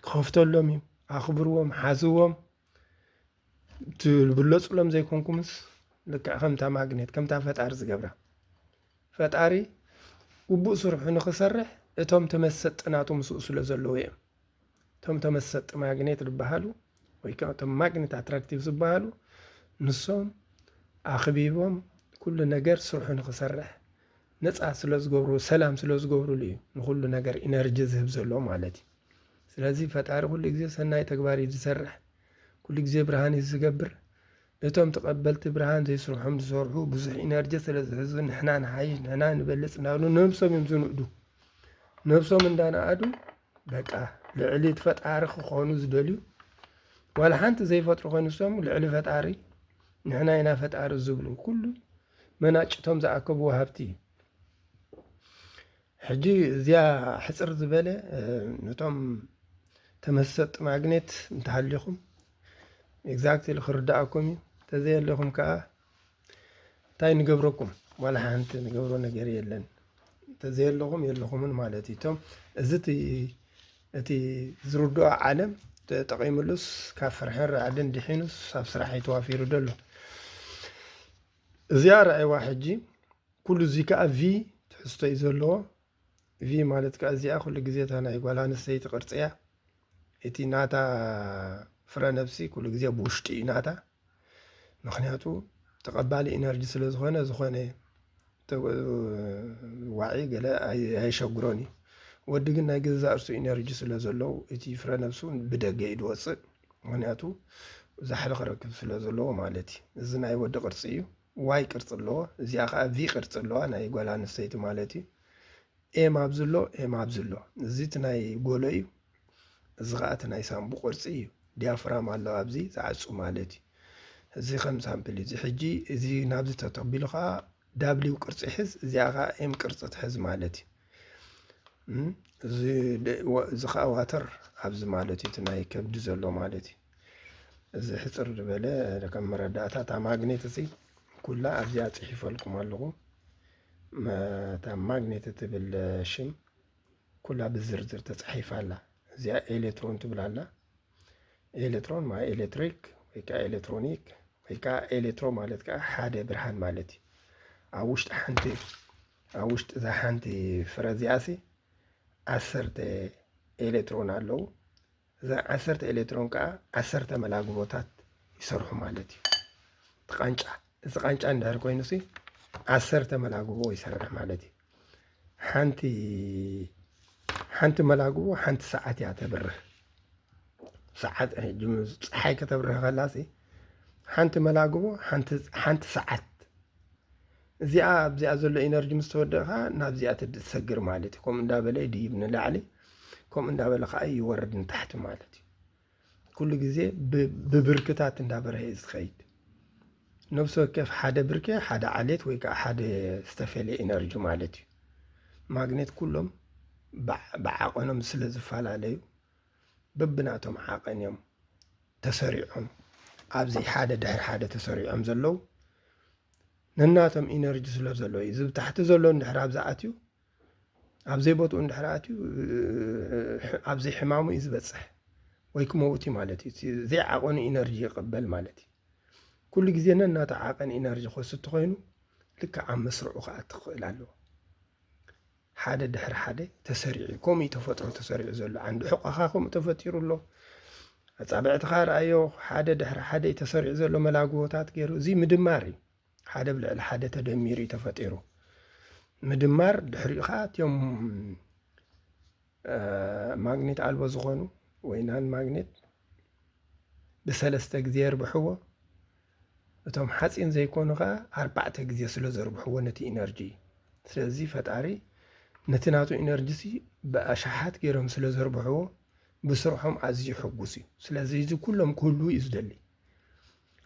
ክኸፍተሎም እዩ ኣኽብርዎም ሓዝዎም ትብለፁሎም ዘይኮንኩምስ ልክዕ ከምታ ማግኔት ከምታ ፈጣሪ ዝገብራ ፈጣሪ ውቡእ ስርሑ ንክሰርሕ እቶም ተመሰጢ ናቱ ምስኡ ስለ ዘለዎ እዮም እቶም ተመሰጢ ማግኔት ዝበሃሉ ወይ ከዓ እቶም ማግኔት ኣትራክቲቭ ዝበሃሉ ንሶም ኣኽቢቦም ኩሉ ነገር ስርሑ ንክሰርሕ ነፃ ስለ ዝገብሩ ሰላም ስለ ዝገብሩሉ እዩ ንኩሉ ነገር ኢነርጂ ዝህብ ዘሎ ማለት እዩ ስለዚ ፈጣሪ ኩሉ ግዜ ሰናይ ተግባር እዩ ዝሰርሕ ኩሉ ግዜ ብርሃን እዩ ዝገብር እቶም ተቐበልቲ ብርሃን ዘይስርሖም ዝሰርሑ ብዙሕ ኢነርጂ ስለ ዝሕዙ ንሕና ንሓይሽ ንሕና ንበልፅ እናብሉ ነብሶም እዮም ዝንእዱ ነብሶም እንዳነኣዱ በቃ ልዕሊ ፈጣሪ ክኾኑ ዝደልዩ ዋላ ሓንቲ ዘይፈጥሩ ኮይኑሶም ልዕሊ ፈጣሪ ንሕና ኢና ፈጣሪ ዝብሉ ኩሉ መናጭቶም ዝኣከብዎ ሃብቲ እዩ ሕጂ እዚኣ ሕፅር ዝበለ ነቶም ተመሰጢ ማግኔት እንተሃሊኹም ኤግዛክትሊ ክርዳእኩም እዩ ተዘየለኹም ከዓ እንታይ ንገብረኩም ዋላ ሓንቲ ንገብሮ ነገር የለን ተዘየለኹም የለኹምን ማለት እዩ እቶም እዚ እቲ ዝርድኦ ዓለም ተጠቒሙሉስ ካብ ፍርሕን ራዕድን ድሒኑስ ኣብ ስራሕ ይተዋፊሩ ደሎ እዚኣ ረኣይዋ ሕጂ ኩሉ እዚ ከዓ ቪ ትሕዝቶ እዩ ዘለዎ ቪ ማለት ከዓ እዚኣ ኩሉ ግዜ እታ ናይ ጓል ኣንስተይቲ ቅርፂ እያ እቲ ናታ ፍረ ነብሲ ኩሉ ግዜ ብውሽጢ እዩ ናታ ምክንያቱ ተቐባሊ ኢነርጂ ስለ ዝኾነ ዋዒ ገለ ኣይሸግሮን እዩ ወዲ ግን ናይ ገዛ እርሱ ኢነርጂ ስለ ዘለው እቲ ፍረ ነብሱ ብደገ እዩ ዝወፅእ ምክንያቱ ዛሕሊ ክረክብ ስለ ዘለዎ ማለት እዩ እዚ ናይ ወዲ ቅርፂ እዩ ዋይ ቅርፂ ኣለዎ እዚኣ ከዓ ቪ ቅርፂ ኣለዋ ናይ ጓል ኣንስተይቲ ማለት እዩ ኤም ኣብዚ ኣሎ ኤም ኣብዚ ኣሎ እዚ እቲ ናይ ጎሎ እዩ እዚ ከዓ እቲ ናይ ሳምቡ ቅርፂ እዩ ዲያፍራም ኣሎ ኣብዚ ዝዓፁ ማለት እዩ እዚ ከም ሳምፕል እዚ ሕጂ እዚ ናብዚ ተተቢሉ ከዓ ዳብሊው ቅርፂ ይሕዝ እዚኣ ከዓ ኤም ቅርፂ ትሕዝ ማለት እዩ እዚ ከዓ ዋተር ኣብዚ ማለት እዩ እቲ ናይ ከብዲ ዘሎ ማለት እዩ እዚ ሕፅር ዝበለ ከም መረዳእታ እታ ማግኔት እዚ ኩላ ኣብዚኣ ፅሒፈልኩም ኣለኹ እታ ማግኔት እትብል ሽም ኩላ ብዝርዝር ተፃሒፋ ኣላ እዚኣ ኤሌክትሮን ትብል ኣላ ኤሌክትሮን ማ ኤሌክትሪክ ወይ ከዓ ኤሌክትሮኒክ ወይ ከዓ ኤሌክትሮ ማለት ከዓ ሓደ ብርሃን ማለት እዩ ኣብ ውሽጢ እዛ ሓንቲ ፍረ እዚኣሲ 10 ኤሌክትሮን ኣለዉ እዛ 10 ኤሌክትሮን ከዓ 10 መላግቦታት ይሰርሑ ማለት እዩ ቃንጫ እዚ ቃንጫ እንድሕር ኮይኑሲ 10 መላግቦ ይሰርሕ ማለት እዩ ሓንቲ መላግቦ ሓንቲ ሰዓት እያ ተብርህ ሰዓት ፀሓይ ከተብርህ ከላሲ ሓንቲ መላግቦ ሓንቲ ሰዓት እዚኣ ኣብዚኣ ዘሎ ኢነርጂ ምስ ተወደእካ ናብዚኣ ትሰግር ማለት እዩ ከምኡ እንዳበለ ድይብ ንላዕሊ ከምኡ እንዳበለ ከዓ ይወርድ ንታሕቲ ማለት እዩ ኩሉ ግዜ ብብርክታት እንዳበረሀ እዩ ዝኸይድ ነብሲ ወከፍ ሓደ ብርኬ ሓደ ዓሌት ወይ ከዓ ሓደ ዝተፈለየ ኢነርጂ ማለት እዩ ማግኔት ኩሎም ብዓቐኖም ስለ ዝፈላለዩ በብናቶም ዓቐን እዮም ተሰሪዖም ኣብዚ ሓደ ድሕሪ ሓደ ተሰሪዖም ዘለው ነናቶም ኢነርጂ ስለ ዘለዎ እዩ እዚ ብታሕቲ ዘሎ እንድሕር ኣብዛ ኣትዩ ኣብዘይ ቦትኡ እንድሕር ኣትዩ ኣብዘይ ሕማሙ እዩ ዝበፅሕ ወይ ክመውቲ ማለት እዩ ዘይዓቐኑ ኢነርጂ ይቕበል ማለት እዩ ኩሉ ግዜ ነናቶ ዓቐን ኢነርጂ ክወስድ ኮይኑ ልክዕ ኣብ መስርዑ ከዓ ትኽእል ኣለዎ ሓደ ድሕሪ ሓደ ተሰሪዑ ከምኡ ተፈጥሮ ተሰሪዑ ዘሎ ዓንዲ ሕቆኻ ከምኡ ተፈጢሩ ኣሎ ኣፃብዕትኻ ረኣዮ ሓደ ድሕሪ ሓደ ተሰሪዑ ዘሎ መላግቦታት ገይሩ እዚ ምድማር እዩ ሓደ ብልዕሊ ሓደ ተደሚሩ እዩ ተፈጢሩ ምድማር ድሕሪኡ ከዓ እትዮም ማግኔት ኣልቦ ዝኾኑ ወይ ናን ማግኔት ብሰለስተ ግዜ የርብሕዎ እቶም ሓፂን ዘይኮኑ ከዓ 4 ግዜ ስለ ዘርብሕዎ ነቲ ኢነርጂ ስለዚ ፈጣሪ ነቲ ናቱ ኢነርጂ ብኣሽሓት ገይሮም ስለ ዘርብሕዎ ብስርሖም ኣዝዩ ሕጉስ እዩ ስለዚ እዚ ኩሎም ክህሉ እዩ ዝደሊ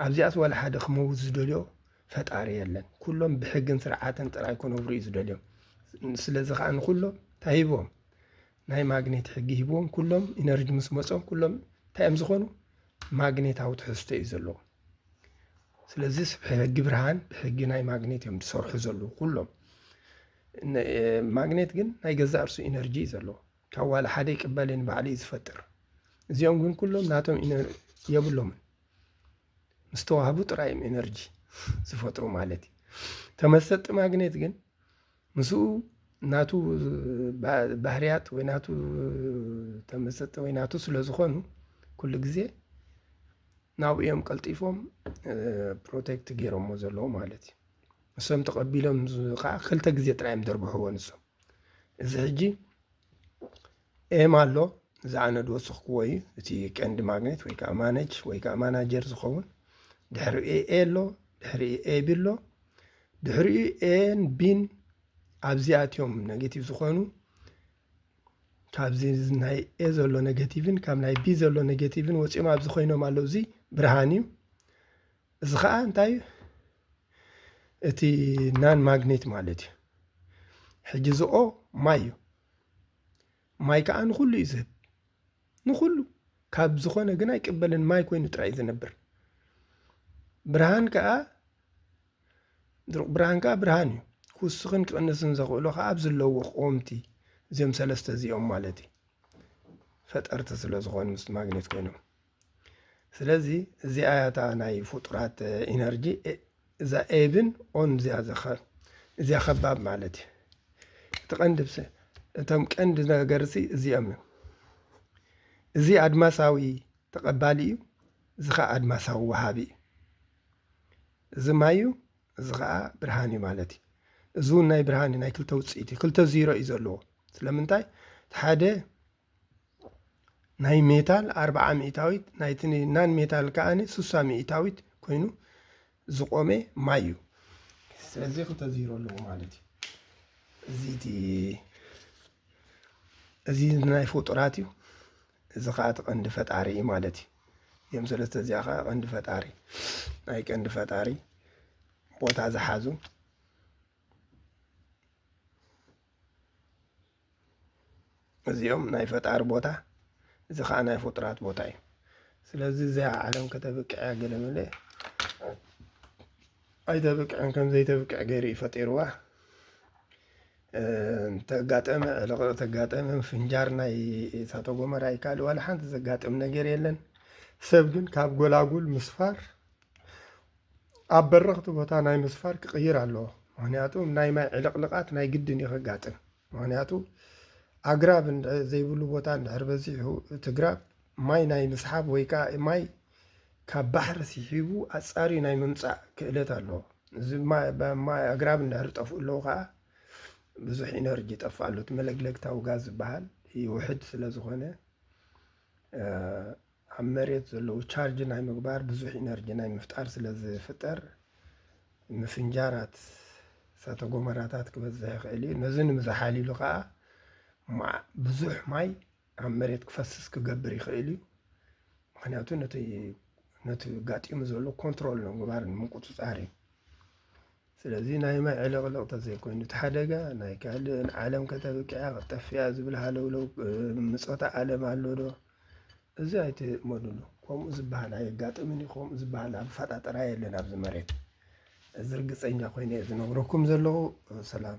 ኣብዚኣስ ዋላ ሓደ ክመውት ዝደልዮ ፈጣሪ የለን ኩሎም ብሕግን ስርዓትን ጥራይ ክነብሩ እዩ ዝደልዮም ስለዚ ከዓ ንኩሎም እንታይ ሂቦም ናይ ማግኔት ሕጊ ሂቦም ኩሎም ኢነርጂ ምስ መፆም ኩሎም እንታይ እዮም ዝኾኑ ማግኔታዊ ትሕዝቶ እዩ ዘለዎ ስለዚ ብሕጊ ብርሃን ብሕጊ ናይ ማግኔት እዮም ዝሰርሑ ዘለዉ ኩሎም ማግኔት ግን ናይ ገዛእ ርሱ ኢነርጂ እዩ ዘለዎ ካብ ዋላ ሓደ ይቅበልን ባዕሉ እዩ ዝፈጥር እዚኦም ግን ኩሎም ናቶም የብሎምን ምስ ተዋህቡ ጥራይም ኢነርጂ ዝፈጥሩ ማለት እዩ ተመሰጢ ማግኔት ግን ምስኡ ናቱ ባህርያት ወይ ናቱ ተመሰጢ ወይ ናቱ ስለ ዝኾኑ ኩሉ ግዜ ናብኦም ቀልጢፎም ፕሮቴክት ገይሮሞ ዘለዎ ማለት እዩ እሶም ተቐቢሎም ከዓ 2 ግዜ ጥራይም ደርብሕዎ ንሶም እዚ ሕጂ ኤም ኣሎ እዚ ኣነ ድወስኽክዎ እዩ እቲ ቀንዲ ማግኔት ወይ ከዓ ማነጅ ወይ ከዓ ማናጀር ዝኸውን ድሕሪ ኤ ኣሎ ድሕሪ ኤ ቢ ኣሎ ድሕሪኡ ኤን ቢን ኣብዚኣትዮም ኔጌቲቭ ዝኾኑ ካብዚ ናይ ኤ ዘሎ ኔጌቲቭን ካብ ናይ ቢ ዘሎ ኔጌቲቭን ወፂኦም ኣብዚ ኮይኖም ኣለዉ እዚ ብርሃን እዩ እዚ ከዓ እንታይ እዩ እቲ ናን ማግኔት ማለት እዩ ሕጂ ዝኦ ማይ እዩ ማይ ከዓ ንኩሉ እዩ ዝህብ ንኩሉ ካብ ዝኾነ ግን ኣይቅበልን ማይ ኮይኑ ጥራይ ዝነብር ብርሃን ከዓ ብርሃን እዩ ክውስኽን ክቕንስን ዘኽእሉ ከዓ ኣብ ዘለዎ ቆምቲ እዚኦም 3 እዚኦም ማለት እዩ ፈጠርቲ ስለ ዝኾኑ ምስ ማግኔት ኮይኖም ስለዚ እዚኣ እታ ናይ ፍጡራት ኢነርጂ እዛ ኤብን ኦን እዚኣ ከባብ ማለት እዩ እቲ ቀንዲ እቶም ቀንዲ ነገር እዚኦም እዚ ኣድማሳዊ ተቐባሊ እዩ እዚ ከዓ ኣድማሳዊ ወሃቢ እዩ እዚ ማዩ እዚ ከዓ ብርሃን እዩ ማለት እዩ እዚ እውን ናይ ብርሃን ናይ 2 ውፅኢት እዩ 2 ዚሮ እዩ ዘለዎ ስለምንታይ እቲ ሓደ ናይ ሜታል 40 ሚእታዊት ናይቲ ናን ሜታል ከዓኒ 60 ሚእታዊት ኮይኑ ዝቆመ ማይ እዩ ስለዚ ክልተ ዚሮ ኣለዎ ማለት እዩ እዚ ናይ ፍጡራት እዩ እዚ ከዓ እቲ ቀንዲ ፈጣሪ እዩ ማለት እዩ እዮም ሰለስተ እዚኣ ከዓ ቀንዲ ፈጣሪ ናይ ቀንዲ ፈጣሪ ቦታ ዝሓዙ እዚኦም ናይ ፈጣሪ ቦታ እዚ ከዓ ናይ ፍጡራት ቦታ እዩ ስለዚ እዚኣ ዓለም ከተበቅዐ ገለመለ ኣይተበቅዐን ከም ዘይተበቅዕ ገይሩ እዩ ፈጢርዋ ተጋጠመ ዕለቕ ተጋጠመ ፍንጃር ናይ እሳተ ጎመራ ይካልእ ዋላ ሓንቲ ዘጋጥም ነገር የለን ሰብ ግን ካብ ጎላጉል ምስፋር ኣብ በረኽቲ ቦታ ናይ ምስፋር ክቕይር ኣለዎ ምክንያቱ ናይ ማይ ዕልቕልቓት ናይ ግድን እዩ ከጋጥም ምክንያቱ ኣግራብ ዘይብሉ ቦታ እንድሕር በዚሑ እቲ ግራብ ማይ ናይ ምስሓብ ወይ ከዓ ማይ ካብ ባሕሪ ስሒቡ ኣጻሪ ናይ ምምፃእ ክእለት ኣለዎ እዚ ኣግራብ እንድሕር ጠፍኡ ኣለዉ ከዓ ብዙሕ ኢነርጂ ይጠፍእ ኣሎ እቲ መለግለግታዊ ጋዝ ዝበሃል ይውሕድ ስለ ዝኾነ ኣብ መሬት ዘለዉ ቻርጅ ናይ ምግባር ብዙሕ ኢነርጂ ናይ ምፍጣር ስለ ዝፍጠር ምፍንጃራት እሳተ ጎመራታት ክበዝሕ ይኽእል እዩ ነዚ ንምዝሓሊሉ ከዓ ብዙሕ ማይ ኣብ መሬት ክፈስስ ክገብር ይኽእል እዩ ምክንያቱ ነቲ ጋጢሙ ዘሎ ኮንትሮል ንምግባር ንምቁፅፃር እዩ ስለዚ ናይ ማይ ዕልቕልቕ ተዘይኮይኑ እቲ ሓደጋ ናይ ካልእ ዓለም ከተበቂዓ ክጠፍያ ዝብል ሃለውለው ምፆታ ዓለም ኣሎ ዶ እዚ ኣይትእመኑሉ ከምኡ ዝበሃል ኣየጋጥምን እዩ ከምኡ ዝበሃል ኣብ ፈጣጠራ የለን ኣብዚ መሬት እዚ ርግፀኛ ኮይነ ዝነግረኩም ዘለኹ ሰላም